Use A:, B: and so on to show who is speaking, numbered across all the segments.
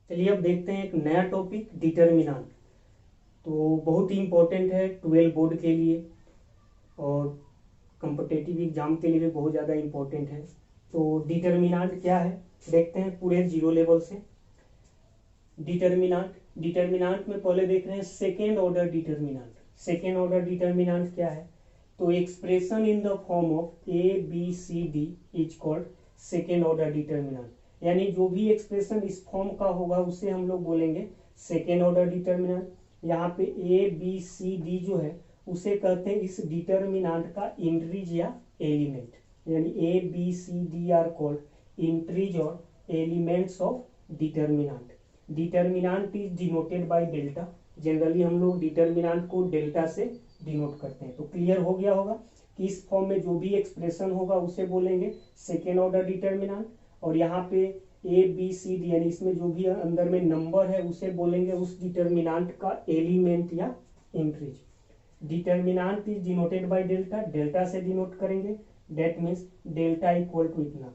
A: चलिए अब देखते हैं एक नया टॉपिक, डिटर्मिनेंट। तो बहुत ही इम्पोर्टेंट है 12 बोर्ड के लिए और कॉम्पिटिटिव एग्जाम के लिए भी बहुत ज़्यादा इम्पोर्टेंट है। तो डिटर्मिनेंट क्या है देखते हैं पूरे जीरो लेवल से। डिटर्मिनेंट में पहले देख रहे हैं second order determinant. Second order determinant क्या है? तो expression in the form of A B C D is called second order determinant. यानी जो भी एक्सप्रेशन इस फॉर्म का होगा उसे हम लोग बोलेंगे सेकेंड ऑर्डर डिटर्मिनेंट। यहाँ पे ए बी सी डी जो है उसे कहते हैं इस डिटर्मिनेंट का इंट्रीज या एलिमेंट। यानी A B C D are called entries और elements of determinant. Determinant is denoted by delta. Generally हम लोग डिटर्मिनेंट को डेल्टा से डिनोट करते हैं। तो क्लियर हो गया होगा कि इस फॉर्म में जो भी एक्सप्रेशन होगा उसे बोलेंगे सेकेंड ऑर्डर डिटर्मिनेंट। और यहाँ पे ए बी सी डी यानी इसमें जो भी अंदर में नंबर है उसे बोलेंगे उस डिटर्मिनेंट का एलिमेंट या entries. Determinant is denoted by delta, delta से डिनोट करेंगे। That means delta equal to इतना।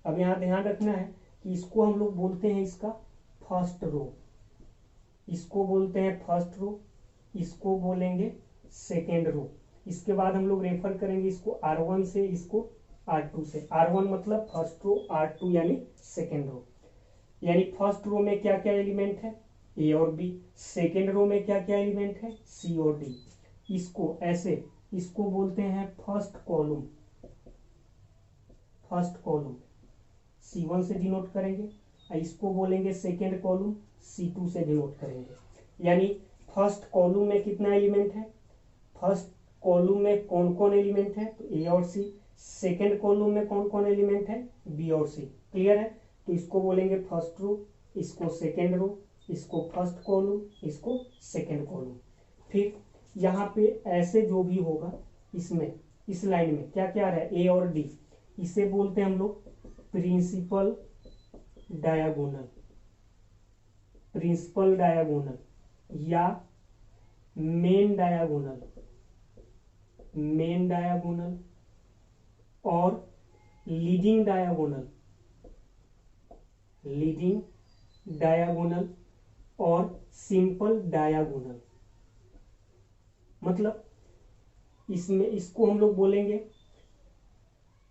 A: अब यहाँ ध्यान रखना है कि इसको हम लोग बोलते हैं इसका फर्स्ट रो, इसको बोलते हैं फर्स्ट रो, इसको बोलेंगे सेकेंड रो। इसके बाद हम लोग रेफर करेंगे इसको R1 से, इसको R2 से। R1 मतलब फर्स्ट रो, R2 यानी सेकेंड रो। यानी फर्स्ट रो में क्या क्या एलिमेंट है? ए और बी। सेकेंड रो में क्या क्या एलिमेंट है? सी और डी। इसको ऐसे, इसको बोलते हैं first column. First column C1 से डिनोट करेंगे, इसको बोलेंगे सेकेंड कॉलम, C2 से डिनोट करेंगे। यानी फर्स्ट कॉलम में कितना एलिमेंट है? फर्स्ट कॉलम में कौन कौन एलिमेंट है? तो ए और सी। सेकेंड कॉलम में कौन कौन एलिमेंट है? बी और सी। क्लियर है? तो इसको बोलेंगे फर्स्ट रो, इसको सेकेंड रो, इसको फर्स्ट कॉलम, इसको सेकेंड कॉलम। फिर यहाँ पे ऐसे जो भी होगा इसमें, इस लाइन में क्या क्या आ रहा है? ए और डी। इसे बोलते हैं हम लोग प्रिंसिपल डायगोनल। प्रिंसिपल डायगोनल या मेन डायगोनल, मेन डायगोनल और लीडिंग डायगोनल, लीडिंग डायगोनल और सिंपल डायगोनल। मतलब इसमें इसको हम लोग बोलेंगे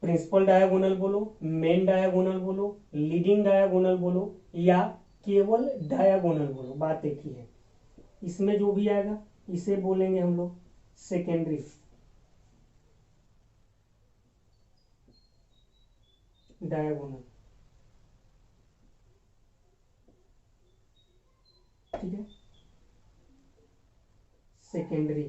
A: प्रिंसिपल डायगोनल बोलो, मेन डायगोनल बोलो, लीडिंग डायगोनल बोलो या केवल डायगोनल बोलो, बात एक ही है। इसमें जो भी आएगा इसे बोलेंगे हम लोग सेकेंडरी डायगोनल। ठीक है, सेकेंडरी।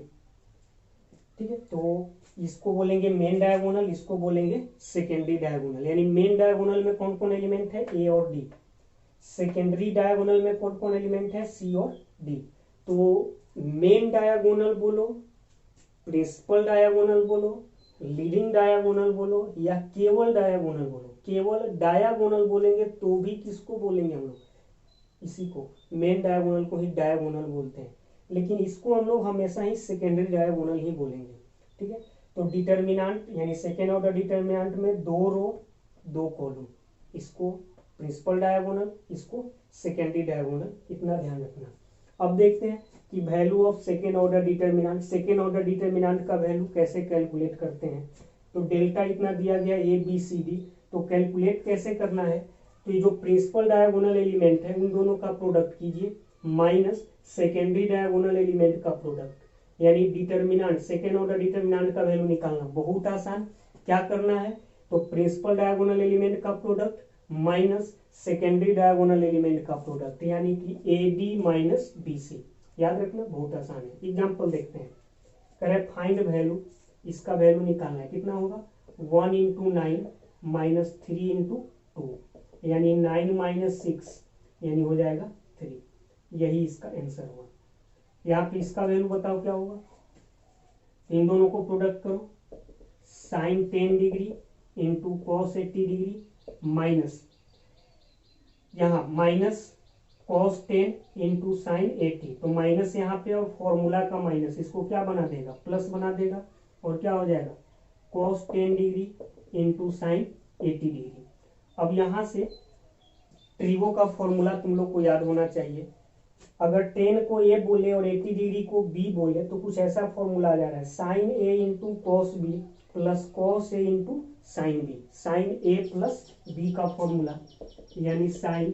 A: ठीक है, तो इसको बोलेंगे मेन डायगोनल, इसको बोलेंगे सेकेंडरी डायगोनल। यानी मेन डायगोनल में कौन कौन एलिमेंट है? ए और डी। सेकेंडरी डायगोनल में कौन कौन एलिमेंट है? सी और डी। तो मेन डायगोनल बोलो, प्रिंसिपल डायगोनल बोलो, लीडिंग डायगोनल बोलो या केवल डायगोनल बोलो। केवल डायगोनल बोलेंगे तो भी किसको बोलेंगे हम लोग? इसी को, मेन डायगोनल को ही डायगोनल बोलते हैं, लेकिन इसको हम लोग हमेशा ही सेकेंडरी डायगोनल ही बोलेंगे। ठीक है, तो डिटर्मिनेंट यानी सेकेंड ऑर्डर डिटर्मिनेंट में दो रो दो कॉलम, इसको प्रिंसिपल डायगोनल, इसको सेकेंडरी डायगोनल, इतना ध्यान रखना। अब देखते हैं कि value of second order determinant. Second order determinant का वैल्यू कैसे कैलकुलेट करते हैं? तो डेल्टा इतना दिया गया ए बी सी डी, तो कैलकुलेट कैसे करना है? तो ये जो प्रिंसिपल डायगोनल एलिमेंट है उन दोनों का प्रोडक्ट कीजिए माइनस सेकेंडरी डायगोनल एलिमेंट का प्रोडक्ट। यानी डिटर्मिनेंट, सेकेंड ऑर्डर डिटर्मिनेंट का वैल्यू निकालना बहुत आसान। क्या करना है? तो प्रिंसिपल डायगोनल एलिमेंट का product minus secondary diagonal element का प्रोडक्ट, यानी कि A D minus B C. याद रखना, बहुत आसान है। एग्जाम्पल देखते हैं। करें फाइंड वैल्यू, इसका वैल्यू निकालना है। कितना होगा? 1 इंटू 9 माइनस 3 इंटू 2, यानी 9 माइनस 6 यानी हो जाएगा 3। यही इसका आंसर हुआ। यहाँ पे इसका वैल्यू बताओ क्या होगा? इन दोनों को प्रोडक्ट करो, sine 10 degree into cos 80 degree minus, यहाँ माइनस कॉस 10 इंटू साइन 80, तो माइनस यहाँ पे और फॉर्मूला का माइनस इसको क्या बना देगा? प्लस बना देगा। और क्या हो जाएगा? Cos 10 degree into sine 80 degree. अब यहाँ से ट्रिवो का फॉर्मूला तुम लोग को याद होना चाहिए। अगर 10 को ए बोले और 80 डिग्री को बी बोले तो कुछ ऐसा फॉर्मूला आ जा रहा है, sine A into cos B plus cos A into sine B, sine A plus B का फॉर्मूला, यानी साइन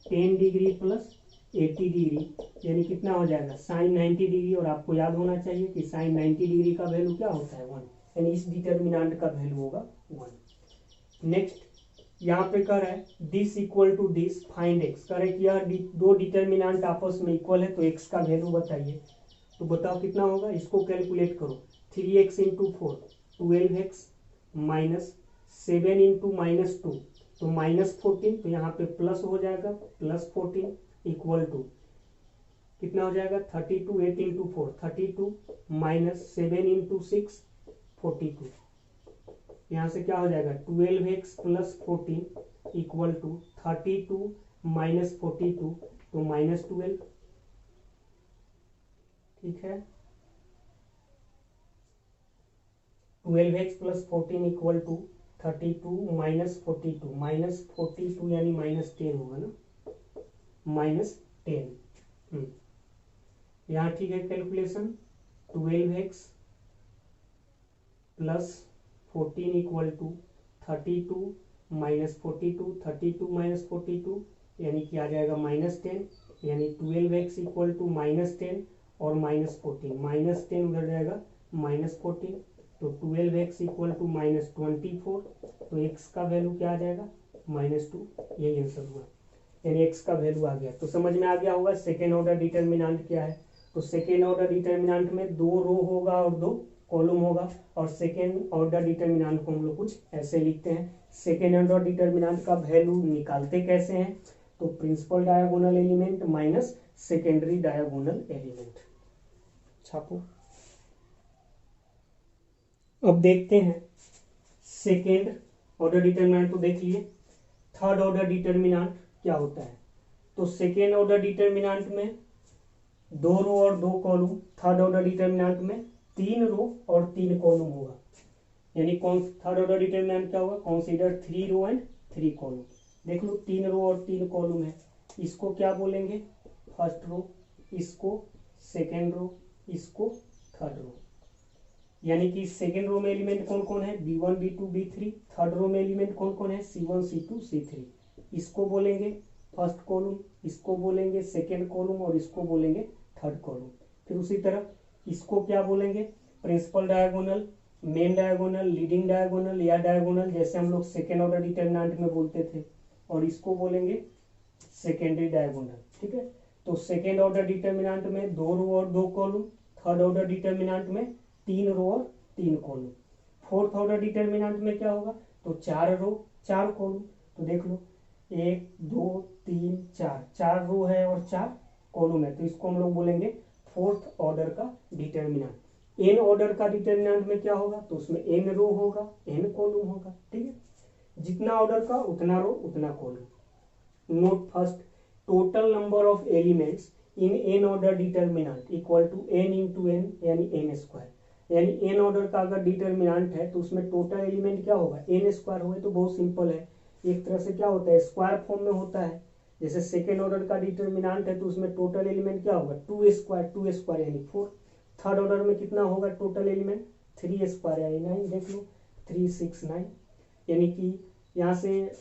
A: 10 डिग्री प्लस 80 डिग्री यानी कितना हो जाएगा साइन 90 डिग्री। और आपको याद होना चाहिए कि साइन 90 डिग्री का वैल्यू क्या होता है 1, यानी इस डिटर्मिनेंट का वैल्यू होगा 1। नेक्स्ट यहाँ पे कर रहा है this equal to this find X, करे कि यह दो डिटर्मिनेंट आपस में इक्वल है तो एक्स का वैल्यू बताइए। तो बताओ कितना होगा, इसको कैलकुलेट करो, 3x into 4 12x minus 7 into minus 2 तो माइनस 14, तो यहाँ पे प्लस हो जाएगा प्लस 14 इक्वल टू कितना हो जाएगा 32, 8 इंटू 4 32 माइनस 7 इंटू 6 42, यहाँ से क्या हो जाएगा 12x plus 14 equal to 32 minus 42 तो माइनस 12। ठीक है, 12x plus 14 equal to 32 minus 42, minus 42 यानी माइनस 10 होगा ना, माइनस 10। यहाँ ठीक है calculation, 12x plus 14 equal to 32 minus 42, 32 minus 42 यानी कि आ जाएगा माइनस 10, यानी 12x इक्वल टू माइनस 10 और माइनस 14, माइनस 10 उधर जाएगा माइनस 14, तो 12x इक्वल टू माइनस 24, तो x का वैल्यू क्या आ जाएगा -2, यही आंसर हुआ, यानी x का वैल्यू आ गया। तो समझ में आ गया होगा सेकेंड ऑर्डर डिटर्मिनेंट क्या है। तो सेकेंड ऑर्डर डिटर्मिनेंट में 2 रो होगा और 2 कॉलम होगा, और सेकेंड ऑर्डर डिटर्मिनेंट को हम लोग कुछ ऐसे लिखते हैं। सेकेंड ऑर्डर डिटर्मिनेंट का वैल्यू निकालते कैसे हैं, तो principal diagonal element minus secondary diagonal element छापो। अब देखते हैं सेकेंड ऑर्डर डिटर्मिनेंट तो देख लिए, थर्ड ऑर्डर डिटर्मिनेंट क्या होता है। तो सेकेंड ऑर्डर डिटर्मिनेंट में 2 रो और 2 कॉलम, थर्ड ऑर्डर डिटर्मिनेंट में 3 रो और 3 कॉलम होगा, यानी कौन थर्ड ऑर्डर डिटर्मिनेंट क्या होगा, कंसीडर 3 रो एंड 3 कॉलम। देख लो 3 रो और 3 कॉलम है, इसको क्या बोलेंगे फर्स्ट रो, इसको सेकेंड रो, इसको थर्ड रो। यानी कि सेकेंड रो में एलिमेंट कौन कौन है b1 b2 b3, third row में एलिमेंट कौन कौन है c1 c2 c3। इसको बोलेंगे फर्स्ट कॉलम, इसको बोलेंगे सेकेंड कॉलम और इसको बोलेंगे थर्ड कॉलम। फिर उसी तरह इसको क्या बोलेंगे principal diagonal, main diagonal, leading diagonal या डायगोनल, जैसे हम लोग सेकेंड ऑर्डर डिटर्मिनेंट में बोलते थे, और इसको बोलेंगे सेकेंडरी डायगोनल। ठीक है, तो सेकेंड ऑर्डर डिटर्मिनेंट में 2 रो और 2 कॉलम, थर्ड ऑर्डर डिटर्मिनेंट में 3 रो और 3 कॉलम, फोर्थ ऑर्डर डिटर्मिनेंट में क्या होगा तो 4 रो 4 कॉलम। तो देख लो 1 2 3 4, 4 रो है और 4 कॉलम है, तो इसको हम लोग बोलेंगे फोर्थ ऑर्डर का डिटर्मिनेंट। एन ऑर्डर का डिटर्मिनेंट में क्या होगा, तो उसमें एन रो होगा एन कॉलम होगा। ठीक है, जितना ऑर्डर का उतना रो उतना column. Note first, total number of elements in N order determinant equal to N into N यानी एन स्क्वायर। यानी एन ऑर्डर का अगर डिटर्मिनेंट है तो उसमें टोटल एलिमेंट क्या होगा एन स्क्वायर होगा। तो बहुत सिंपल है, एक तरह से क्या होता है स्क्वायर फॉर्म में होता है। जैसे सेकेंड ऑर्डर का डिटर्मिनेंट है तो उसमें टोटल एलिमेंट क्या होगा 2 स्क्वायर यानी 4। थर्ड ऑर्डर में कितना होगा टोटल एलिमेंट 3 स्क्वायर यानी 9। देख लो 3 6 9, यानी कि यहाँ से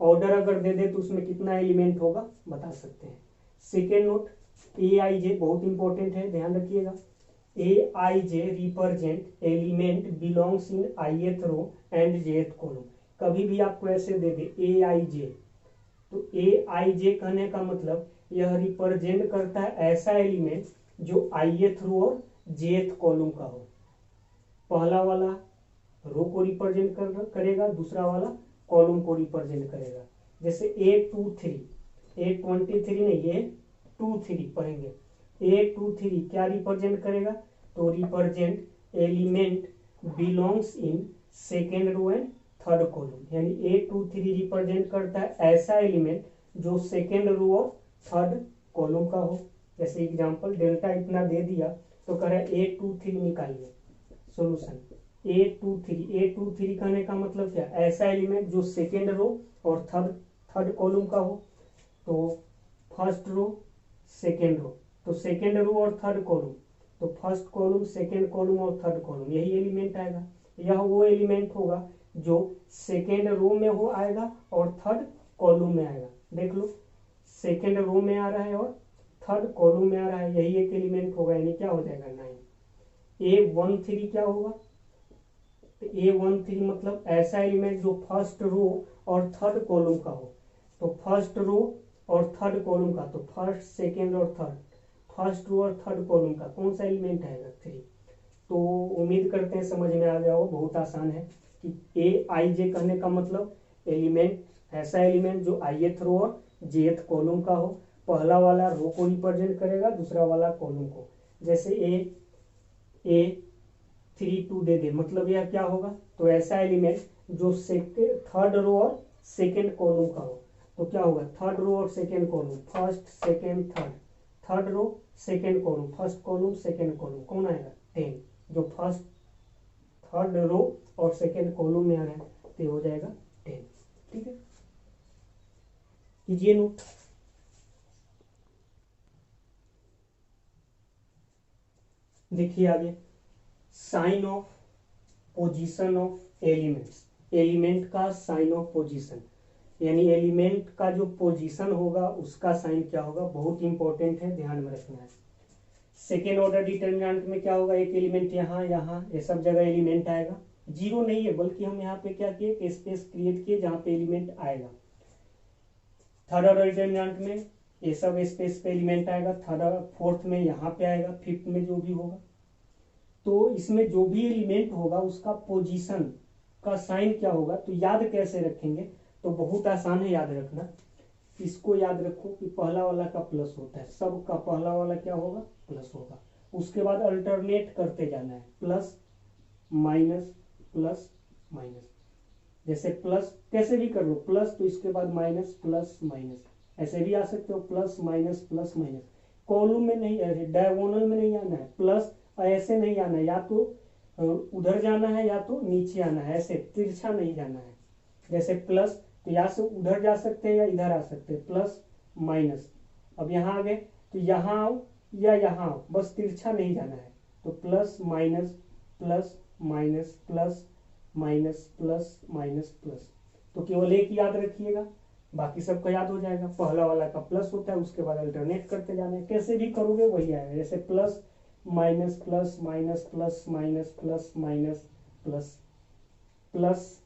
A: ऑर्डर अगर दे दे तो उसमें कितना एलिमेंट होगा बता सकते हैं। सेकेंड नोट, ए आई जे बहुत इंपॉर्टेंट है, ध्यान रखिएगा। A I J represent element belongs in ith row and jth column. कभी भी आपको ऐसे दे दे ए आई जे, तो ए आई जे कहने का मतलब यह रिप्रेजेंट करता है ऐसा एलिमेंट जो ith रो और jth कॉलम का हो। पहला वाला रो को रिप्रेजेंट करेगा, दूसरा वाला कॉलम को रिप्रेजेंट करेगा। जैसे A23 A23 नहीं A23 पढ़ेंगे, A23 क्या रिप्रेजेंट करेगा तो represent element belongs in second row and third column. यानी A23 रिप्रेजेंट करता है ऐसा एलिमेंट जो सेकेंड रो और थर्ड कॉलम का हो। जैसे एग्जांपल डेल्टा इतना दे दिया तो कह रहा है A23 निकालिए, सॉल्यूशन A23 कहने का मतलब क्या ऐसा एलिमेंट जो सेकेंड रो और थर्ड कॉलम का हो। तो फर्स्ट रो सेकेंड रो, तो सेकेंड रो और थर्ड कॉलम, तो फर्स्ट कॉलम सेकेंड कॉलम और थर्ड कॉलम यही एलिमेंट आएगा। यह वो एलिमेंट होगा जो सेकेंड रो में हो आएगा और थर्ड कॉलम में आएगा। देख लो, सेकेंड रो में आ रहा है और थर्ड कॉलम में आ रहा है, यही एक एलिमेंट होगा, यानी क्या हो जाएगा 9। A13 क्या होगा, A13 मतलब ऐसा एलिमेंट जो फर्स्ट रो और थर्ड कॉलम का हो, तो फर्स्ट रो और थर्ड कॉलम का, तो फर्स्ट सेकेंड और थर्ड, फर्स्ट रो और थर्ड कॉलम का कौन सा एलिमेंट आएगा 3। तो उम्मीद करते हैं समझ में आ गया हो, बहुत आसान है कि AIJ कहने का मतलब एलिमेंट, ऐसा एलिमेंट जो ith रो और jth कॉलम का हो, पहला वाला रो को रिप्रेजेंट करेगा, दूसरा वाला कॉलम को। जैसे A32 दे दे, मतलब यह क्या होगा, तो ऐसा एलिमेंट जो थर्ड रो और सेकेंड कॉलम का हो, तो क्या होगा थर्ड रो और second column, first second third, third row second column, first column second column, कौन आएगा 10, जो फर्स्ट थर्ड रो और सेकेंड कॉलम में आ रहा है तो हो जाएगा 10। ठीक है, कीजिए नोट। देखिए आगे, sign of position of elements, element का साइन ऑफ पोजीशन, यानी एलिमेंट का जो पोजीशन होगा उसका साइन क्या होगा, बहुत इंपॉर्टेंट है, ध्यान में रखना है। सेकेंड ऑर्डर डिटर्मिनेंट में क्या होगा, एक एलिमेंट यहाँ यहाँ ये सब जगह एलिमेंट आएगा, जीरो नहीं है बल्कि हम यहाँ पे क्या किए, स्पेस क्रिएट किए जहाँ पे एलिमेंट आएगा। थर्ड ऑर्डर डिटर्मिनेंट में ये सब स्पेस पे एलिमेंट आएगा, थर्ड फोर्थ में यहाँ पे आएगा, फिफ्थ में जो भी होगा। तो इसमें जो भी एलिमेंट होगा उसका पोजीशन का साइन क्या होगा, तो याद कैसे रखेंगे, तो बहुत आसान है याद रखना। इसको याद रखो कि पहला वाला का प्लस होता है, सब का पहला वाला क्या होगा प्लस होगा, उसके बाद अल्टरनेट करते जाना है, प्लस माइनस प्लस माइनस। जैसे प्लस कैसे भी कर लो, प्लस तो इसके बाद माइनस प्लस माइनस, ऐसे भी आ सकते हो, plus minus plus minus. Column में नहीं, डायगोनल में नहीं आना है, प्लस ऐसे नहीं आना है, या तो उधर जाना है या तो नीचे आना है, ऐसे तिरछा नहीं जाना है। जैसे प्लस तो यहाँ से उधर जा सकते हैं या इधर आ सकते हैं, प्लस माइनस, अब यहाँ आ गए तो यहाँ आओ या यहाँ आओ, बस तिरछा नहीं जाना है। तो plus minus plus minus plus minus plus minus plus, तो केवल एक याद रखिएगा, बाकी सबका याद हो जाएगा। पहला वाला का प्लस होता है, उसके बाद अल्टरनेट करते जाना है, कैसे भी करोगे वही आएगा। जैसे plus minus plus minus plus minus plus minus plus plus,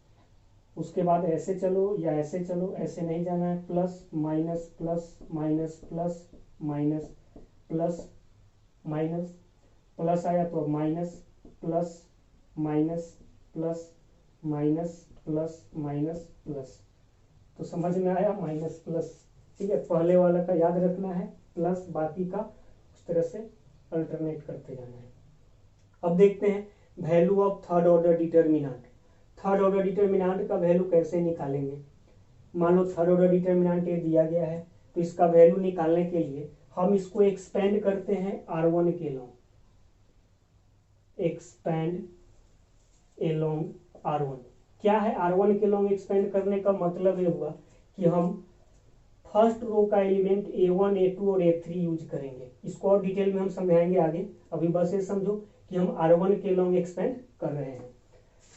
A: उसके बाद ऐसे चलो या ऐसे चलो, ऐसे नहीं जाना है, plus minus plus minus plus minus plus minus, plus आया तो minus plus minus plus minus plus minus plus, तो समझ में आया माइनस प्लस। ठीक है, पहले वाला का याद रखना है, प्लस बाकी का उस तरह से अल्टरनेट करते जाना है। अब देखते हैं value of third order determinant. Third order determinant का वैल्यू कैसे निकालेंगे। मान लो थर्ड ऑर्डर डिटर्मिनेंट ये दिया गया है, तो इसका वैल्यू निकालने के लिए हम इसको एक्सपेंड करते हैं R1 के लॉन्ग, एक्सपेंड एलोंग R1। क्या है R1 के लॉन्ग एक्सपेंड करने का मतलब ये हुआ कि हम फर्स्ट रो का एलिमेंट A1 A2 और A3 यूज करेंगे। इसको और डिटेल में हम समझाएंगे आगे, अभी बस ये समझो कि हम R1 के लॉन्ग एक्सपेंड कर रहे हैं।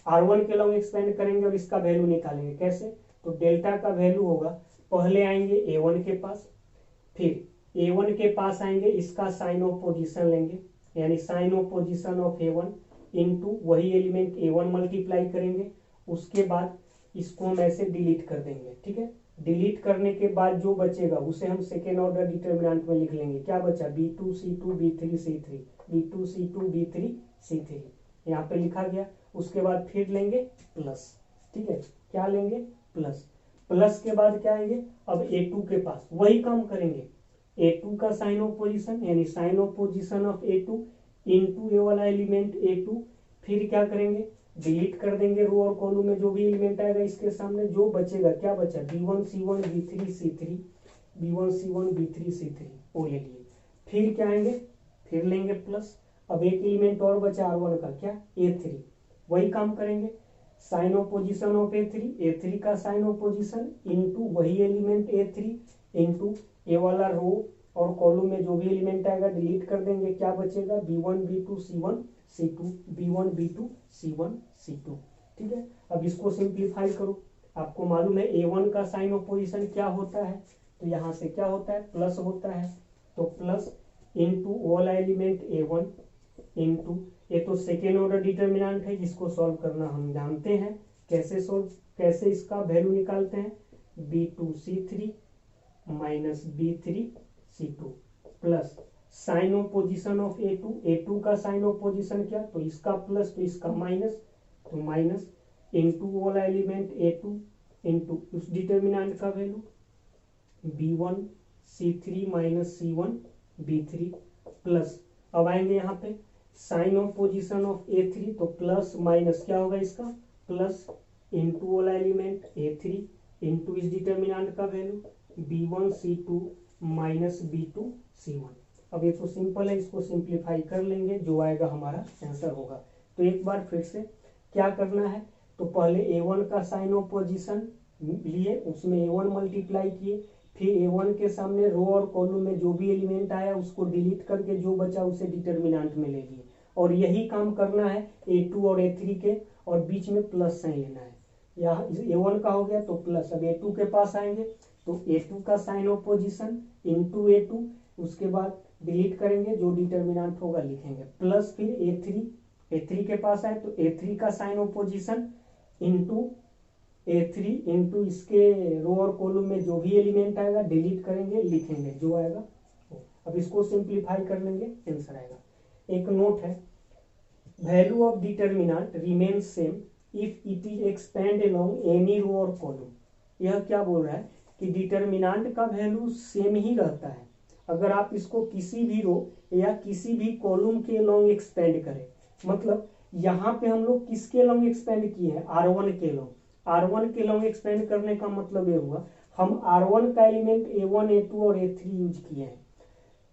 A: R1 के लॉन्ग एक्सपेंड करेंगे और इसका वैल्यू निकालेंगे कैसे, तो डेल्टा का वैल्यू होगा, पहले आएंगे A1 के पास, फिर A1 के पास आएंगे, इसका साइन ऑफ पोजीशन लेंगे, यानी sign of position of A1 into वही एलिमेंट A1 मल्टीप्लाई करेंगे, उसके बाद इसको हम ऐसे डिलीट कर देंगे। ठीक है, डिलीट करने के बाद जो बचेगा उसे हम सेकेंड ऑर्डर डिटर्मिनेंट में लिख लेंगे। क्या बचा, B2 C2 B3 C3, B2 C2 B3 C3 यहाँ पे लिखा गया। उसके बाद फिर लेंगे प्लस, ठीक है, क्या लेंगे प्लस, प्लस के बाद क्या आएंगे, अब A2 के पास वही काम करेंगे, A2 का साइन ऑफ पोजीशन यानी sign of position of A2 into ये वाला एलिमेंट A2, फिर क्या करेंगे, डिलीट कर देंगे रो और कॉलम में जो भी एलिमेंट आएगा इसके सामने, जो बचेगा क्या बचा, B1 C1 B3 C3, B1 C1 B3 C3 वो ले लिए। फिर क्या आएंगे, फिर लेंगे प्लस, अब एक एलिमेंट और बचा R1 का, क्या A3, वही काम करेंगे, sign of position of A3 का साइन ऑफ पोजीशन इनटू वही एलिमेंट A3 इंटू ए वाला रो और कॉलम में जो भी एलिमेंट आएगा डिलीट कर देंगे, क्या बचेगा B1 B2 C1 C2 B1 B2 C1 C2। ठीक है, अब इसको सिंप्लीफाई करो। आपको मालूम है A1 का साइन ऑपोजिशन क्या होता है, तो यहाँ से क्या होता है प्लस होता है, तो प्लस इंटू वाला एलिमेंट A1 इंटू, ये तो सेकेंड ऑर्डर डिटर्मिनेंट है जिसको सॉल्व करना हम जानते हैं। कैसे इसका वैल्यू निकालते हैं, B2C3 minus B3C2 plus sign of position of A2 का साइन ऑफ पोजिशन क्या, तो इसका प्लस तो इसका माइनस, तो माइनस इंटू वाला एलिमेंट A2 इंटू उस डिटर्मिनेंट का value B1C3 minus C1 B3 plus, अब आएंगे यहाँ पे sign of position of A3, तो प्लस माइनस क्या होगा इसका प्लस इंटू वाला एलिमेंट A3 इंटू इस डिटर्मिनेंट का वैल्यू B1C2 माइनस B2C1। अब ये तो सिंपल है, इसको सिंप्लीफाई कर लेंगे, जो आएगा हमारा आंसर होगा। तो एक बार फिर से क्या करना है, तो पहले A1 का साइन ऑफ पोजिशन लिए, उसमें A1 मल्टीप्लाई किए, फिर A1 के सामने रो और कॉलम में जो भी एलिमेंट आया उसको डिलीट करके जो बचा उसे डिटर्मिनेंट में ले लिए, और यही काम करना है A2 और A3 के, और बीच में प्लस साइन लेना है। यहाँ A1 का हो गया तो प्लस, अब A2 के पास आएंगे तो A2 का sign of position into A2, उसके बाद डिलीट करेंगे, जो डिटर्मिनेंट होगा लिखेंगे, प्लस फिर A3 के पास आए तो A3 का sign of position into A3 into इसके रो और कॉलम में जो भी एलिमेंट आएगा डिलीट करेंगे, लिखेंगे, जो आएगा। अब इसको सिंप्लीफाई कर लेंगे, आंसर आएगा। एक नोट है, value of determinant remains same if it is expand along any row और कॉलम। यह क्या बोल रहा है कि डिटर्मिनेंट का वैल्यू सेम ही रहता है अगर आप इसको किसी भी रो या किसी भी कॉलम के लॉन्ग एक्सपेंड करें। मतलब यहाँ पे हम लोग किसके लॉन्ग एक्सपेंड किए हैं, R1 के लॉन्ग। R1 के लॉन्ग एक्सपेंड करने का मतलब ये हुआ हम R1 का एलिमेंट A1 A2 और A3 यूज किए हैं,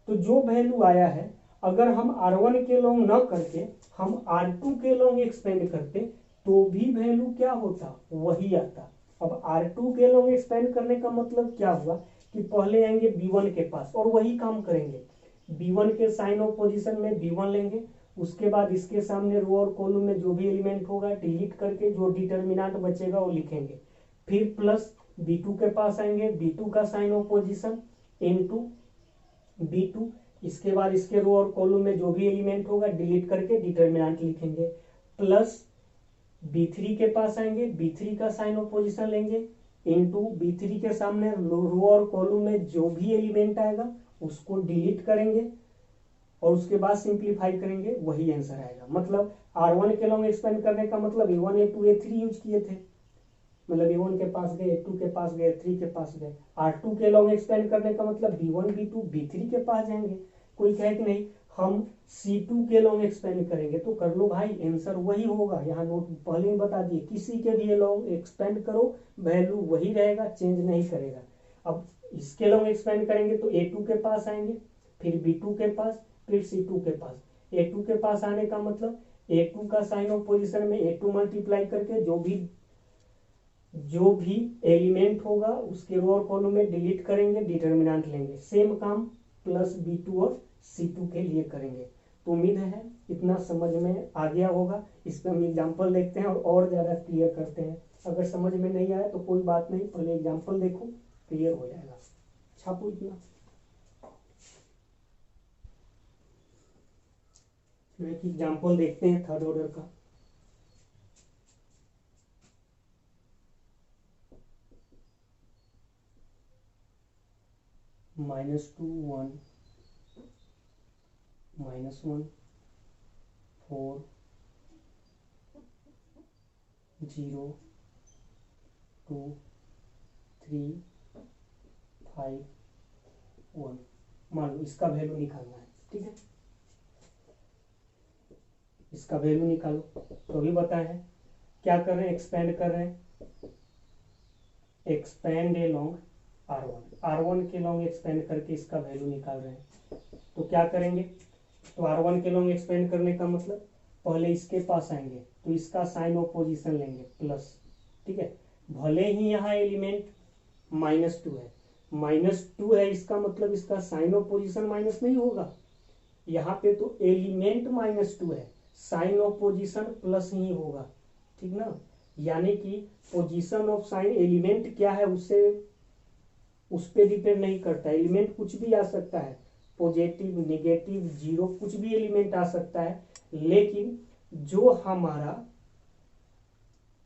A: तो जो वैल्यू आया है अगर हम R1 के लॉन्ग न करके हम R2 के लॉन्ग एक्सपेंड करते तो भी वैल्यू क्या होता, वही आता। अब R2 के लॉन्ग एक्सपेंड करने का मतलब क्या हुआ कि पहले आएंगे B1 के पास और वही काम करेंगे, B1 के साइन ऑफ पोजिशन में B1 लेंगे, उसके बाद इसके सामने रो और कॉलम में जो भी एलिमेंट होगा डिलीट करके जो डिटर्मिनेंट बचेगा वो लिखेंगे, फिर प्लस B2 के पास आएंगे, B2 का sign of position into B2, इसके बाद इसके रो और कॉलम में जो भी एलिमेंट होगा डिलीट करके डिटर्मिनेंट लिखेंगे, प्लस B3 के पास आएंगे, B3 का साइन ऑफ पोजिशन लेंगे इनटू B3 के सामने रो और कॉलम में जो भी एलिमेंट आएगा उसको डिलीट करेंगे और उसके बाद सिंप्लीफाई करेंगे, वही आंसर आएगा। मतलब R1 के लॉन्ग एक्सपेंड करने का मतलब A1 A2 A3 यूज किए थे, मतलब A1 के पास गए, A2 के पास गए, A3 के पास गए। R2 के लॉन्ग एक्सपेंड करने का मतलब B1 B2 B3 के पास जाएंगे। कोई कहे कि नहीं हम C2 के लॉन्ग एक्सपेंड करेंगे, तो कर लो भाई, आंसर वही होगा। यहाँ नोट पहले ही बता दिए, किसी के भी लॉन्ग एक्सपेंड करो वैल्यू वही रहेगा, चेंज नहीं करेगा। अब इसके लॉन्ग एक्सपेंड करेंगे तो A2 के पास आएंगे, फिर B2 के पास, फिर C2 के पास। A2 के पास आने का मतलब A2 का साइन ऑफ पोजिशन में A2 मल्टीप्लाई करके जो भी एलिमेंट होगा उसके रो और कॉलम में डिलीट करेंगे, डिटर्मिनेंट लेंगे, सेम काम प्लस B2 और C2 के लिए करेंगे। तो उम्मीद है इतना समझ में आ गया होगा। इस पर हम एग्जाम्पल देखते हैं और ज़्यादा क्लियर करते हैं। अगर समझ में नहीं आया तो कोई बात नहीं, पहले एग्जाम्पल देखो, क्लियर हो जाएगा। छापो इतना। एक एग्जाम्पल देखते हैं थर्ड ऑर्डर का। -2 1 -1 4 0 2 3 5 1। मान लो इसका वैल्यू निकालना है, ठीक है। इसका वैल्यू निकालो, तो भी बताए हैं क्या कर रहे हैं, एक्सपेंड कर रहे हैं, एक्सपेंड ए लॉन्ग R1 के लॉन्ग एक्सपेंड करके इसका वैल्यू निकाल रहे हैं। तो क्या करेंगे, तो R1 के लॉन्ग एक्सपेंड करने का मतलब पहले इसके पास आएंगे तो इसका साइन ऑफ पोजिशन लेंगे प्लस, ठीक है। भले ही यहाँ एलिमेंट -2 है -2 है, इसका मतलब इसका साइन ऑफ पोजीशन माइनस नहीं होगा। यहाँ पे तो एलिमेंट -2 है, साइन ऑफ पोजीशन प्लस ही होगा, ठीक ना। यानी कि पोजीशन ऑफ साइन एलिमेंट क्या है उससे उस पर डिपेंड नहीं करता, एलिमेंट कुछ भी आ सकता है, पॉजिटिव नेगेटिव जीरो कुछ भी एलिमेंट आ सकता है, लेकिन जो हमारा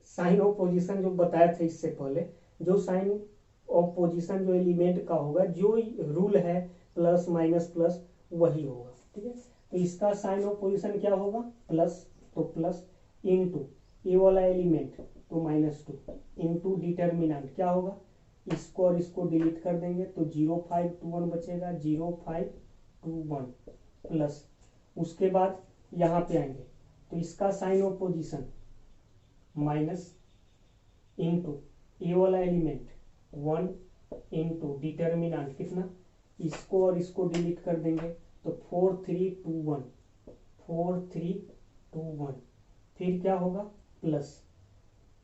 A: साइन ऑफ पोजीशन जो बताया था इससे पहले, जो साइन ऑफ पोजीशन जो एलिमेंट का होगा, जो रूल है प्लस माइनस प्लस वही होगा, ठीक है। तो इसका साइन ऑफ पोजीशन क्या होगा, प्लस, तो प्लस इनटू ये वाला एलिमेंट तो -2 इनटू डिटर्मिनेंट क्या होगा, इसको और इसको डिलीट कर देंगे तो 0 5 2 1 बचेगा, 0 5 2 1 प्लस, उसके बाद यहाँ पे आएंगे तो इसका sign of position minus into ये वाला एलिमेंट 1 इनटू डिटर्मिनेंट कितना, इसको और इसको डिलीट कर देंगे तो 4 3 2 1 4 3 2 1, फिर क्या होगा प्लस,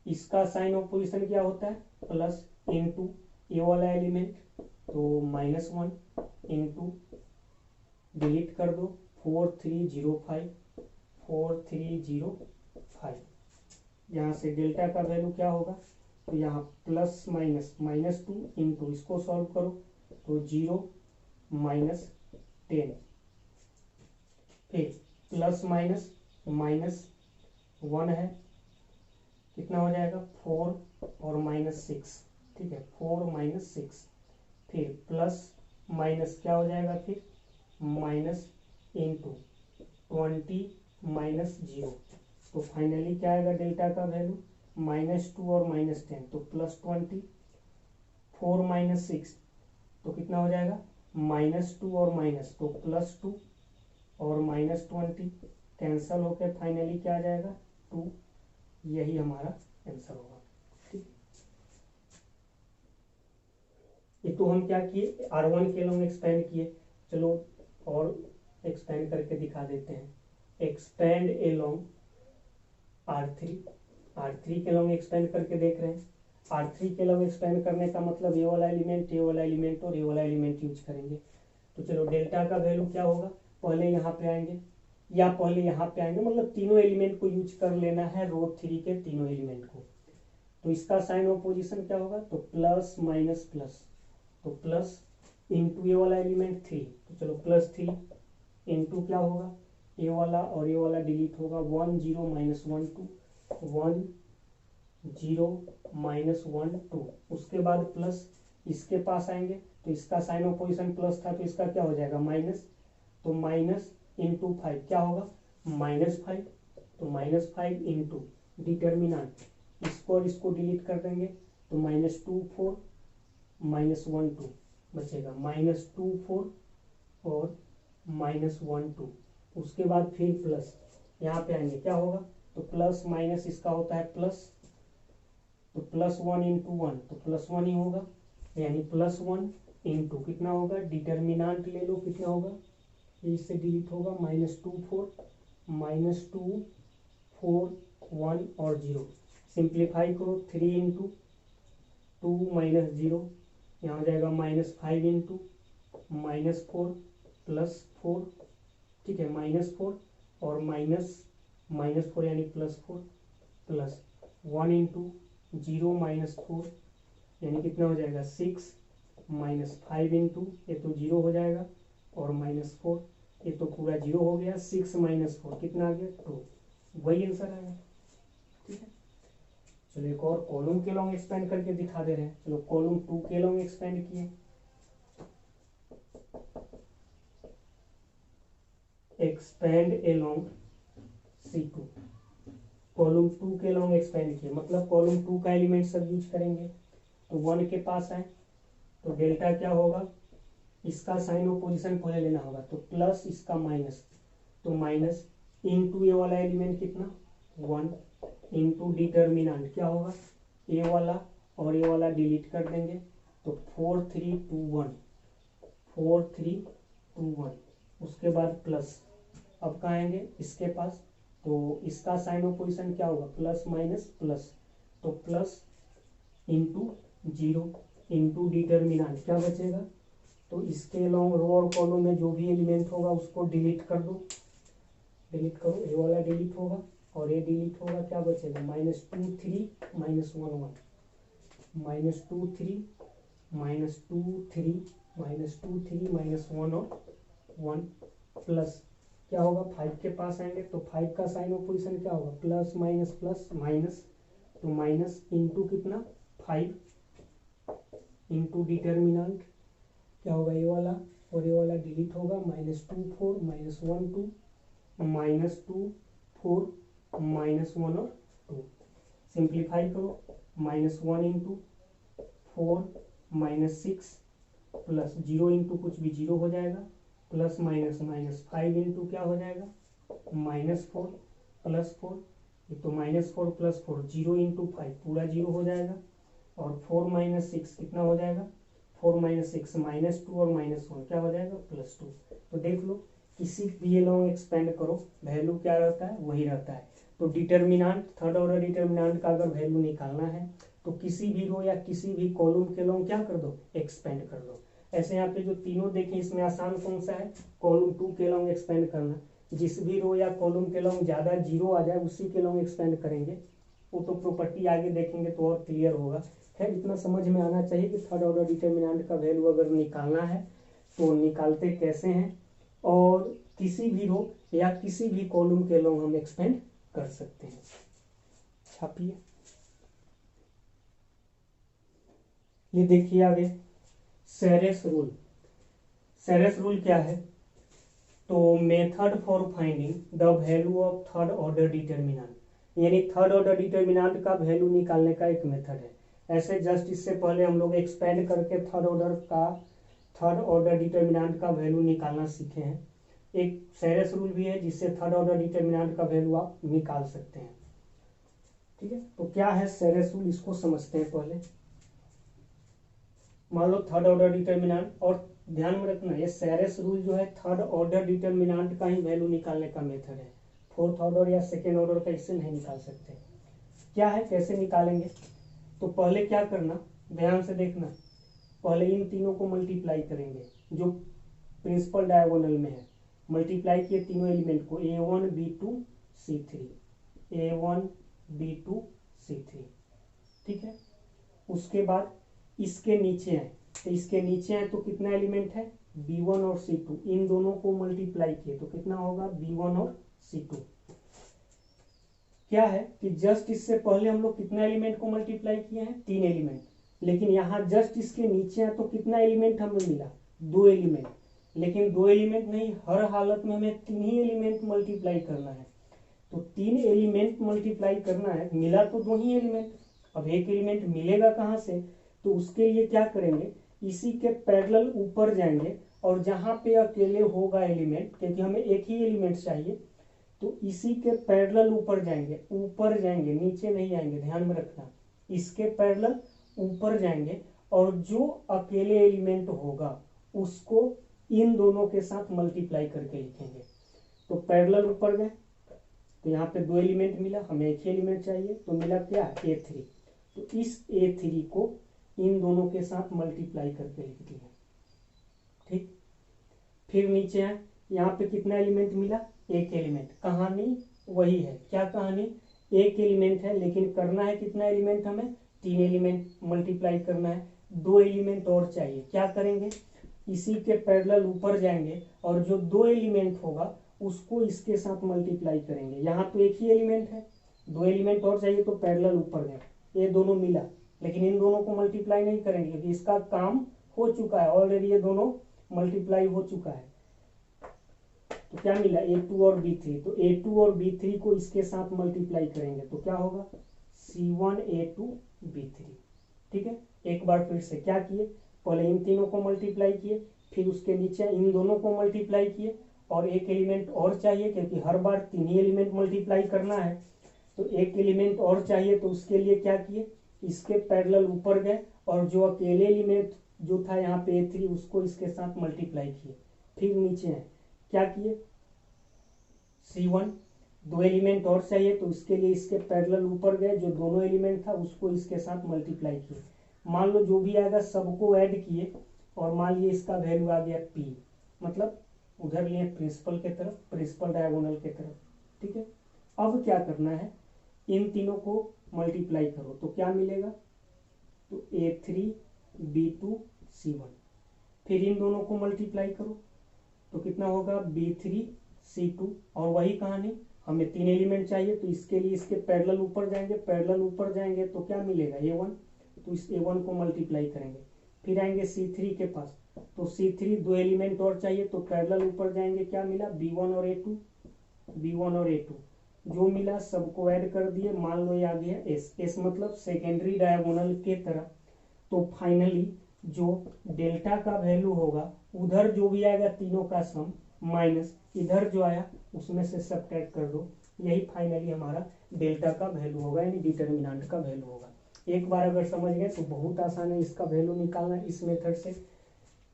A: इसका साइन ऑफ पोजीशन क्या होता है प्लस इनटू ये वाला एलिमेंट तो -1 इनटू डिलीट कर दो 4 3 0 5 4 3 0 5, यहाँ से डेल्टा का वैल्यू क्या होगा, तो यहाँ प्लस माइनस -2 इंटू इसको सॉल्व करो तो 0 -10, फिर प्लस माइनस -1 है, कितना हो जाएगा 4 और -6, ठीक है 4 -6, फिर प्लस माइनस क्या हो जाएगा, फिर माइनस इंटू 20 -0, तो फाइनली क्या आएगा डेल्टा का वैल्यू -2 और -10 तो +20, 4 -6 तो कितना हो जाएगा -2 और माइनस तो +2 और -20 कैंसल होकर फाइनली क्या आ जाएगा 2, यही हमारा आंसर होगा, ठीक। ये तो हम क्या किए R1 के लॉन्ग एक्सपेंड किए, चलो और एक्सपेंड करके दिखा देते हैं, एक्सपेंड ए लॉन्ग R3 के लॉन्ग एक्सपेंड करके देख रहे हैं। R3 के लॉन्ग एक्सपेंड करने का मतलब ये वाला एलिमेंट और ये वाला एलिमेंट यूज करेंगे। तो चलो डेल्टा का वैल्यू क्या होगा, पहले यहाँ पे आएंगे या पहले यहाँ पे आएंगे, मतलब तीनों एलिमेंट को यूज कर लेना है, रो 3 के तीनों एलिमेंट को। तो इसका साइन ऑफ पोजीशन क्या होगा, तो प्लस माइनस प्लस, तो प्लस इंटू ये वाला एलिमेंट 3, तो चलो +3 इंटू क्या होगा ये वाला और ये वाला डिलीट होगा 1 0 -1 2 1 0 -1 2, उसके बाद प्लस इसके पास आएंगे तो इसका साइन ऑफ पोजीशन प्लस था तो इसका क्या हो जाएगा माइनस, तो माइनस इंटू 5 क्या होगा -5, तो -5 इंटू डिटर्मिनेंट, इसको और इसको डिलीट कर देंगे तो -2 4 -1 2 बचेगा, -2 4 और -1 2, उसके बाद फिर प्लस यहाँ पे आएंगे क्या होगा, तो प्लस माइनस इसका होता है प्लस, तो +1 इंटू 1 तो +1 ही होगा, यानी +1 इंटू कितना होगा डिटर्मिनेंट ले लो कितना होगा, इससे डिलीट होगा -2 4 -2 4 1 और 0, सिंप्लीफाई करो 3 इंटू 2 -0, यहाँ हो जाएगा -5 इंटू -4 +4, ठीक है -4 और -4 यानी +4 प्लस 1 इंटू 0 -4 यानी कितना हो जाएगा 6 -5 इंटू ये तो 0 हो जाएगा और -4 ये तो पूरा 0 हो गया, 6 -4 कितना आ गया 2, वही आंसर आएगा, ठीक है। चलो एक और कॉलम के लॉन्ग एक्सपेंड करके दिखा दे रहे हैं, चलो कॉलम 2 के लॉन्ग एक्सपेंड किए, एक्सपेंड एलोंग C2, कॉलम 2 के लॉन्ग एक्सपेंड किए मतलब कॉलम 2 का एलिमेंट सब यूज करेंगे, तो 1 के पास आए तो डेल्टा क्या होगा, इसका साइन ऑफ पोजीशन पहले लेना होगा तो प्लस इसका माइनस, तो माइनस इनटू ये वाला एलिमेंट कितना 1 इनटू डिटर्मिनेंट क्या होगा ये वाला और ये वाला डिलीट कर देंगे तो 4 3 2 1 4 3 2 1, उसके बाद प्लस, अब कहाँ आएंगे इसके पास तो इसका साइन ऑफ पोजीशन क्या होगा प्लस माइनस प्लस, तो प्लस इंटू 0 इंटू डिटर्मिनेंट, क्या बचेगा, तो इसके अलोंग रो और कॉलम में जो भी एलिमेंट होगा उसको डिलीट कर दो, डिलीट करो, ये वाला डिलीट होगा और ये डिलीट होगा, क्या बचेगा, -2 3 -1 1, -2 3 -2 3 -2 3 -1 और 1 प्लस क्या होगा, 5 के पास आएंगे तो 5 का साइन ऑपोजिशन क्या होगा, प्लस माइनस, तो माइनस इंटू कितना 5 इंटू डिटर्मिनेंट क्या होगा, ये वाला और ये वाला डिलीट होगा, -2 4 -1 2 -2 4 -1 और 2, सिंप्लीफाई करो, -1 इंटू 4 -6 प्लस 0 इंटू कुछ भी 0 हो जाएगा, प्लस -5 इंटू क्या हो जाएगा, -4 प्लस 4, ये तो -4 प्लस 4 0 इंटू 5 पूरा 0 हो जाएगा, और 4 - 6 कितना हो जाएगा, 4 - 6 -2 और -1 क्या हो जाएगा, +2। तो देख लो किसी भी लॉन्ग एक्सपेंड करो वैल्यू क्या रहता है, वही रहता है। तो डिटर्मिनेंट, थर्ड ऑर्डर डिटर्मिनेंट का अगर वैल्यू निकालना है तो किसी भी रो या किसी भी कॉलम के लॉन्ग क्या कर दो, एक्सपेंड कर दो। ऐसे यहाँ पे जो तीनों देखें इसमें आसान कौन सा है, कॉलम 2 के लॉन्ग एक्सपेंड करना। जिस भी रो या कॉलम के लॉन्ग ज़्यादा 0 आ जाए उसी के लॉन्ग एक्सपेंड करेंगे, वो तो प्रॉपर्टी आगे देखेंगे तो और क्लियर होगा। खैर इतना समझ में आना चाहिए कि थर्ड ऑर्डर डिटर्मिनेंट का वैल्यू अगर निकालना है तो निकालते कैसे हैं, और किसी भी रो या किसी भी कॉलम के लॉन्ग हम एक्सपेंड कर सकते हैं। छापिए, ये देखिए आगे सेरेस रूल। सेरेस रूल क्या है, तो method for finding the value of third order determinant, यानी थर्ड ऑर्डर डिटर्मिनेंट का वैल्यू निकालने का एक मेथड है। ऐसे जस्ट इससे पहले हम लोग एक्सपेंड करके थर्ड ऑर्डर डिटर्मिनेंट का वैल्यू निकालना सीखे हैं। एक सेरेस रूल भी है जिससे थर्ड ऑर्डर डिटर्मिनेंट का वैल्यू आप निकाल सकते हैं। ठीक है, तो क्या है सेरेस रूल, इसको समझते हैं पहले। मान लो थर्ड ऑर्डर डिटर्मिनेंट, और ध्यान में रखना ये सेरेस रूल जो है थर्ड ऑर्डर डिटर्मिनेंट का ही वैल्यू निकालने का मेथड है, फोर्थ ऑर्डर या सेकेंड ऑर्डर का इससे नहीं निकाल सकते। क्या है, कैसे निकालेंगे, तो पहले क्या करना, ध्यान से देखना, पहले इन तीनों को मल्टीप्लाई करेंगे जो प्रिंसिपल डायगोनल में है, मल्टीप्लाई किए तीनों एलिमेंट को, A1 B2 C3, A1 B2 C3। ठीक है, उसके बाद इसके नीचे है, तो इसके नीचे है तो कितना एलिमेंट है, B1 और C2, इन दोनों को मल्टीप्लाई किए तो कितना होगा, B1 और C2। क्या है कि जस्ट इससे पहले हम लोग कितना एलिमेंट को मल्टीप्लाई किए हैं, 3 एलिमेंट, लेकिन यहाँ जस्ट इसके नीचे है तो कितना एलिमेंट हमें मिला, 2 एलिमेंट, लेकिन 2 एलिमेंट नहीं, हर हालत में हमें 3 ही एलिमेंट मल्टीप्लाई करना है। तो 3 एलिमेंट मल्टीप्लाई करना है, मिला तो 2 ही एलिमेंट, अब एक एलिमेंट मिलेगा कहाँ से, तो उसके लिए क्या करेंगे, इसी के पैरेलल ऊपर जाएंगे, और जहाँ पे अकेले होगा एलिमेंट, क्योंकि हमें एक ही एलिमेंट चाहिए, तो इसी के पैरेलल ऊपर जाएंगे, नीचे नहीं आएंगे, ध्यान में रखना, इसके पैरेलल ऊपर जाएंगे, और जो अकेले एलिमेंट होगा उसको इन दोनों के साथ मल्टीप्लाई करके लिखेंगे। तो पैरेलल ऊपर गए तो यहाँ पे 2 एलिमेंट मिला, हमें एक ही एलिमेंट चाहिए, तो मिला क्या, A3, तो इस A3 को इन दोनों के साथ मल्टीप्लाई करके लिख दिया। ठीक, फिर नीचे है, यहाँ पे कितना एलिमेंट मिला, एक एलिमेंट। कहानी वही है, क्या कहानी, एक एलिमेंट है, लेकिन करना है कितना एलिमेंट, हमें 3 एलिमेंट मल्टीप्लाई करना है, 2 एलिमेंट और चाहिए। क्या करेंगे, इसी के पैरेलल ऊपर जाएंगे, और जो 2 एलिमेंट होगा उसको इसके साथ मल्टीप्लाई करेंगे। यहाँ तो एक ही एलिमेंट है, 2 एलिमेंट और चाहिए, तो पैरेलल ऊपर गए, ये दोनों मिला, लेकिन इन दोनों को मल्टीप्लाई नहीं करेंगे क्योंकि इसका काम हो चुका है ऑलरेडी, ये दोनों मल्टीप्लाई हो चुका है। तो क्या मिला, A2 और B3, तो A2 और B3 को इसके साथ मल्टीप्लाई करेंगे तो क्या होगा, C1 A2 B3। ठीक है, एक बार फिर से क्या किए, पहले इन तीनों को मल्टीप्लाई किए, फिर उसके नीचे इन दोनों को मल्टीप्लाई किए, और एक एलिमेंट और चाहिए क्योंकि हर बार 3 ही एलिमेंट मल्टीप्लाई करना है, तो एक एलिमेंट और चाहिए, तो उसके लिए क्या किए, इसके पैरेलल ऊपर गए, और जो अकेले एलिमेंट जो था यहाँ पे A3 उसको इसके साथ मल्टीप्लाई किए। फिर नीचे है, क्या किए, C1, 2 एलिमेंट और चाहिए, तो इसके लिए इसके पैरेलल ऊपर गए, जो दोनों एलिमेंट था उसको इसके साथ मल्टीप्लाई किए। मान लो जो भी आएगा सबको ऐड किए और मान लिए इसका वैल्यू आ गया p, मतलब उधर लिए प्रिंसिपल के तरफ, प्रिंसिपल डायगोनल के तरफ। ठीक है, अब क्या करना है, इन तीनों को मल्टीप्लाई करो तो क्या मिलेगा, तो a3 b2 c1, फिर इन दोनों को मल्टीप्लाई करो तो कितना होगा b3 c2, और वही कहानी, हमें 3 एलिमेंट चाहिए तो इसके लिए इसके पैरेलल ऊपर जाएंगे, पैरेलल ऊपर जाएंगे तो क्या मिलेगा a1, तो इस a1 को मल्टीप्लाई करेंगे, फिर आएंगे c3 के पास, तो c3 दो एलिमेंट और चाहिए तो पैरेलल ऊपर जाएंगे, क्या मिला b1 और a2, b1 और a2 जो मिला सबको ऐड कर दिए, मान लो ये आ गया s मतलब सेकेंडरी डायगोनल के तरफ। तो फाइनली जो डेल्टा का वैल्यू होगा उधर जो भी आएगा तीनों का सम माइनस इधर जो आया उसमें से सब्ट्रैक्ट कर दो, यही फाइनली हमारा डेल्टा का वैल्यू होगा, यानी डिटर्मिनेंट का वैल्यू होगा। एक बार अगर समझ गए तो बहुत आसान है इसका वैल्यू निकालना इस मेथड से।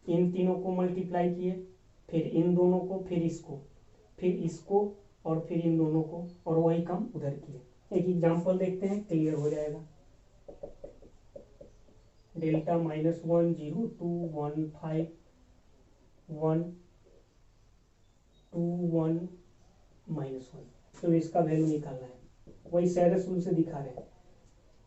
A: इन तीनों को मल्टीप्लाई किए, फिर इन दोनों को, फिर इसको और फिर इन दोनों को, और वही काम उधर किए। एक एग्जांपल देखते हैं, क्लियर हो जाएगा। डेल्टा -1 0 2 1 5 1 2 1 -1, तो इसका वैल्यू निकालना है, वही सेरस रूल से दिखा रहे हैं।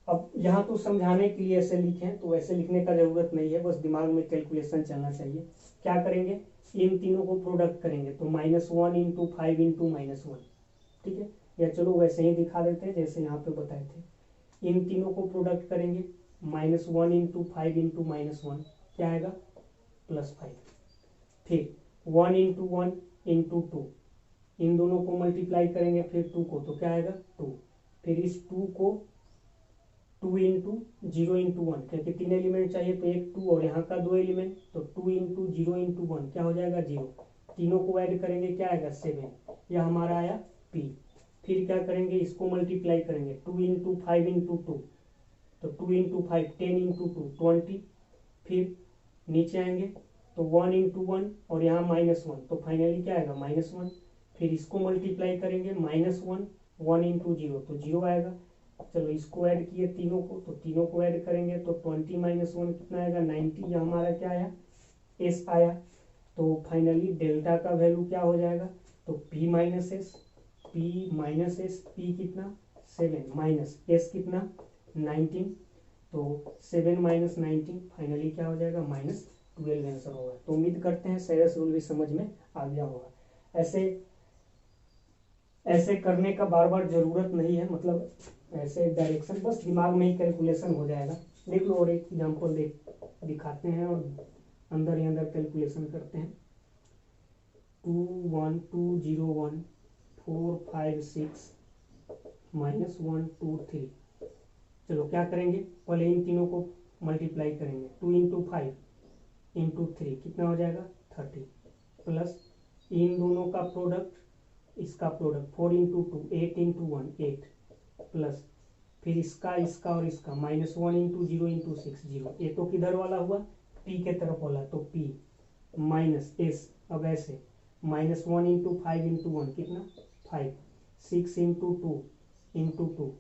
A: अब यहाँ तो समझाने के लिए ऐसे लिखे हैं, तो वैसे लिखने का जरूरत नहीं है, बस दिमाग में कैलकुलेशन चलना चाहिए। क्या करेंगे, इन तीनों को प्रोडक्ट करेंगे तो -1 × 5 × -1, ठीक है, या चलो वैसे ही दिखा देते हैं जैसे यहाँ पे बताए थे। इन तीनों को प्रोडक्ट करेंगे, -1 × 5 × -1 क्या आएगा, +5। फिर 1 × 1 × 2, इन दोनों को मल्टीप्लाई करेंगे, फिर 2 को, तो क्या आएगा 2। फिर इस 2 को 2 × 0 × 1, क्योंकि 3 एलिमेंट चाहिए तो 1 2 और यहाँ का 2 एलिमेंट, तो 2 × 0 × 1 क्या हो जाएगा 0। तीनों को ऐड करेंगे क्या आएगा 7, यह हमारा आया p। फिर क्या करेंगे, इसको मल्टीप्लाई करेंगे, 2 × 5 × 2, तो 2 × 5 10 × 2 20। फिर नीचे आएंगे तो 1 × 1 और यहाँ -1, तो फाइनली क्या आएगा -1। फिर इसको मल्टीप्लाई करेंगे, -1 1 × 0 तो 0 आएगा। चलो इसको ऐड किए तीनों को, तो तीनों को ऐड करेंगे तो 20 - 1 कितना आएगा 90, यह हमारा क्या आया s आया। तो फाइनली डेल्टा का वैल्यू क्या हो जाएगा, तो p - s, p कितना 7 माइनस s कितना 19, तो 7 - 19 फाइनली क्या हो जाएगा -12 आंसर होगा। तो उम्मीद करते हैं सेरस रूल भी समझ में आ गया होगा। ऐसे करने का बार बार जरूरत नहीं है, मतलब ऐसे डायरेक्शन बस दिमाग में ही कैलकुलेशन हो जाएगा। देख लो और एक एग्जांपल दिखाते हैं और अंदर ही अंदर कैलकुलेशन करते हैं। 2 1 2 0 1 4 5 6 -1 2 3। चलो क्या करेंगे, पहले इन तीनों को मल्टीप्लाई करेंगे, 2 × 5 × 3 कितना हो जाएगा 30, प्लस इन दोनों का प्रोडक्ट, इसका प्रोडक्ट 4 × 2 8 × 1 8, प्लस फिर इसका और इसका -1 × 0 × 6 0। ये तो किधर वाला हुआ, p के तरफ वाला, तो p माइनस s, अब ऐसे -1 × 5 × 1 कितना 5, 6 × 2 × 2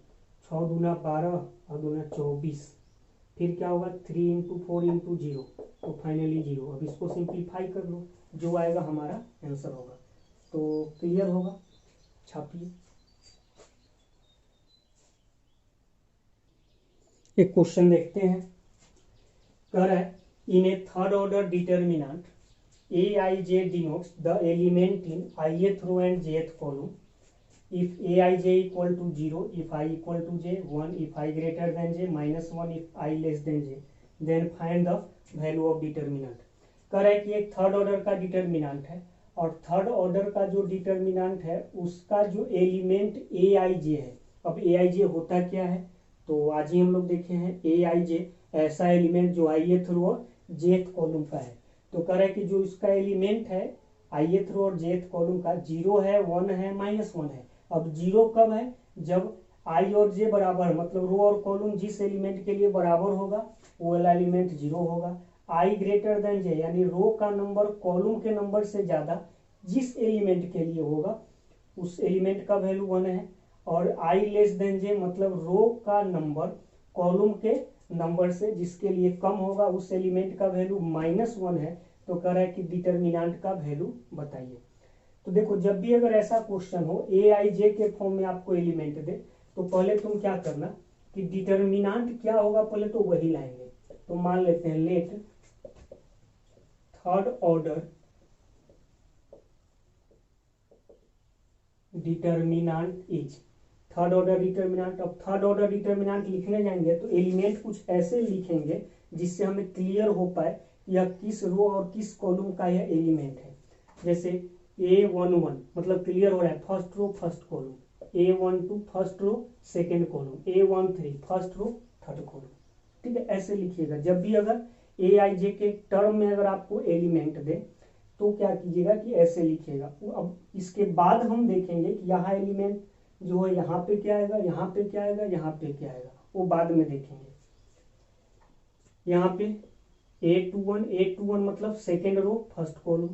A: 6 दूना 12 और दूना 24। फिर क्या होगा 3 × 4 × 0, तो फाइनली 0। अब इसको सिंप्लीफाई कर लो, जो आएगा हमारा आंसर होगा। तो क्लियर होगा, छापिए। एक क्वेश्चन देखते हैं, कह रहा है in a third order determinant aij denotes the element in ith row and jth column if aij equal to 0, if I equal to j 1, if I greater than j -1, if I less than j, then find the value of determinant। कह रहा है कि एक third order का determinant है और third order का जो डिटर्मिनेंट है उसका जो एलिमेंट aij है। अब aij होता क्या है, तो आज ही हम लोग देखे हैं aij ऐसा एलिमेंट जो ith रो और jth कॉलम का है। तो कह रहा है कि जो इसका एलिमेंट है ith रो और jth कॉलम का 0 है 1 है -1 है। अब 0 कब है, जब i और j बराबर, मतलब रो और कॉलम जिस एलिमेंट के लिए बराबर होगा वो वाला एलिमेंट 0 होगा। i ग्रेटर देन j यानी रो का नंबर कॉलम के नंबर से ज्यादा जिस एलिमेंट के लिए होगा उस एलिमेंट का वैल्यू 1 है। और i लेस देन j मतलब रो का नंबर कॉलम के नंबर से, जिसके लिए कम होगा उस एलिमेंट का वैल्यू -1 है, तो कह रहा है कि डिटर्मिनेंट का वैल्यू बताइए। तो देखो, जब भी अगर ऐसा क्वेश्चन हो ए आई जे के फॉर्म में आपको एलिमेंट दे, तो पहले तुम क्या करना कि डिटर्मिनेंट क्या होगा पहले तो वही लाएंगे। तो मान लेते हैं let third order determinant is, third order determinant. अब थर्ड ऑर्डर डिटर्मिनेंट लिखने जाएंगे तो एलिमेंट कुछ ऐसे लिखेंगे जिससे हमें क्लियर हो पाए यह किस रो और किस कॉलम का यह एलिमेंट है। जैसे A11 मतलब क्लियर हो रहा है first row first column, A12 first row second column, A13 first row third column. ठीक है, ऐसे लिखिएगा। जब भी अगर ए आई जे के टर्म में अगर आपको एलिमेंट दे तो क्या कीजिएगा कि ऐसे लिखिएगा। अब इसके बाद हम देखेंगे कि यहाँ एलिमेंट जो है यहाँ पे क्या आएगा, यहाँ पे क्या आएगा, यहाँ पे क्या आएगा, वो बाद में देखेंगे। यहाँ पे A21 मतलब second row first column,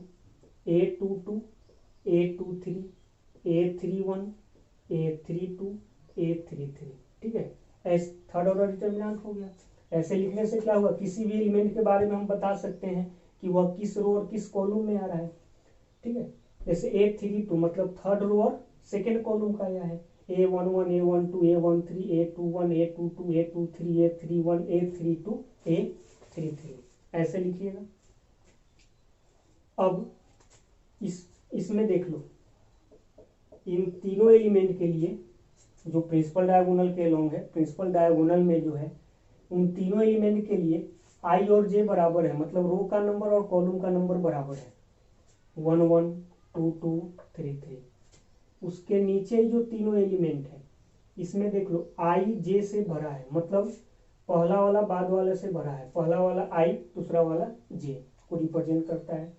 A: A22 A23 A31 A32 A33। ठीक है, ऐसे थर्ड ऑर्डर डिटर्मिनेंट हो गया। ऐसे लिखने से क्या हुआ, किसी भी एलिमेंट के बारे में हम बता सकते हैं कि वह किस रो और किस कॉलम में आ रहा है। ठीक है, जैसे A32 मतलब थर्ड रो और सेकेंड कॉलम का यह है, A11 A12 A13 A21 A22 A23 A31 A32 A33, ऐसे लिखिएगा। अब इसमें देख लो, इन तीनों एलिमेंट के लिए जो प्रिंसिपल डायगोनल के अलोंग है, प्रिंसिपल डायगोनल में जो है उन तीनों एलिमेंट के लिए आई और जे बराबर है, मतलब रो का नंबर और कॉलम का नंबर बराबर है, 1 1 2 2 3 3। उसके नीचे जो तीनों एलिमेंट है इसमें देख लो आई जे से भरा है, मतलब पहला वाला बाद वाले से भरा है, पहला वाला आई दूसरा वाला जे को रिप्रेजेंट करता है।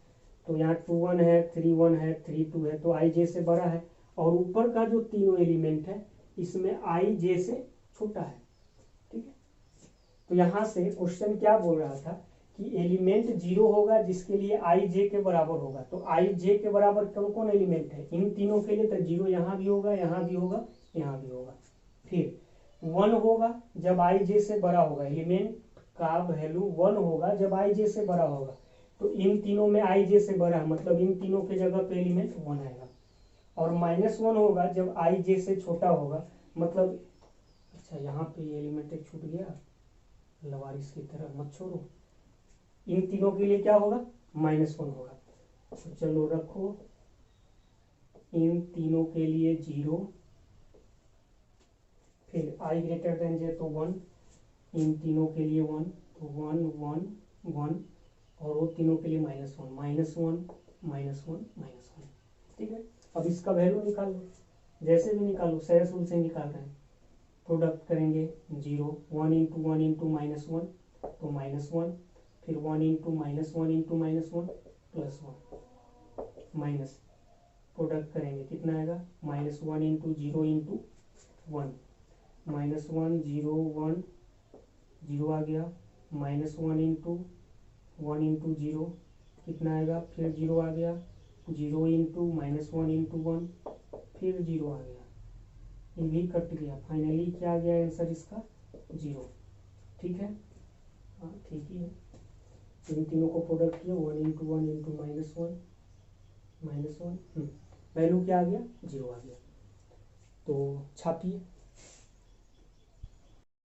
A: तो यहाँ 2 1 है 3 1 है 3 2 है, तो आई जे से बड़ा है। और ऊपर का जो तीनों एलिमेंट है इसमें आई जे से छोटा है। ठीक है, तो यहाँ से क्वेश्चन क्या बोल रहा था कि एलिमेंट 0 होगा जिसके लिए आई जे के बराबर होगा। तो आई जे के बराबर कौन कौन एलिमेंट है इन तीनों के लिए, तो 0 यहाँ भी होगा, यहाँ भी होगा, यहाँ भी होगा। फिर 1 होगा जब आई जे से बड़ा होगा, एलिमेंट का वैल्यू 1 होगा जब आई जे से बड़ा होगा। तो इन तीनों में आई जे से बड़ा है, मतलब इन तीनों के जगह पे एलिमेंट 1 आएगा। और -1 होगा जब आई जे से छोटा होगा, मतलब अच्छा यहाँ पे एलिमेंट एक छूट गया, लवारिस की तरह मत छोड़ो। इन तीनों के लिए क्या होगा, -1 होगा। तो चलो रखो, इन तीनों के लिए 0, फिर आई ग्रेटर देन जे तो 1, इन तीनों के लिए 1 तो 1 1 1, और वो तीनों के लिए -1 -1। ठीक है, अब इसका वैल्यू निकाल लो, जैसे भी निकालो, सहज सुल से निकाल रहे हैं। प्रोडक्ट करेंगे 0 1 इंटू 1 इंटू -1 तो -1, फिर 1 इंटू -1 इंटू -1 +1 माइनस, प्रोडक्ट करेंगे कितना आएगा, -1 इंटू 0 इंटू 1, -1 0 1 0 आ गया, -1 इंटू 1 इंटू 0 कितना आएगा, फिर 0 आ गया, 0 इंटू -1 इंटू 1 फिर 0 आ गया, ये भी कट गया। फाइनली क्या आ गया आंसर इसका, 0। ठीक है, हाँ ठीक ही है। इन तीनों को प्रोडक्ट किया, 1 इंटू 1 इंटू -1 -1, वैल्यू क्या आ गया, 0 आ गया। तो छापिए।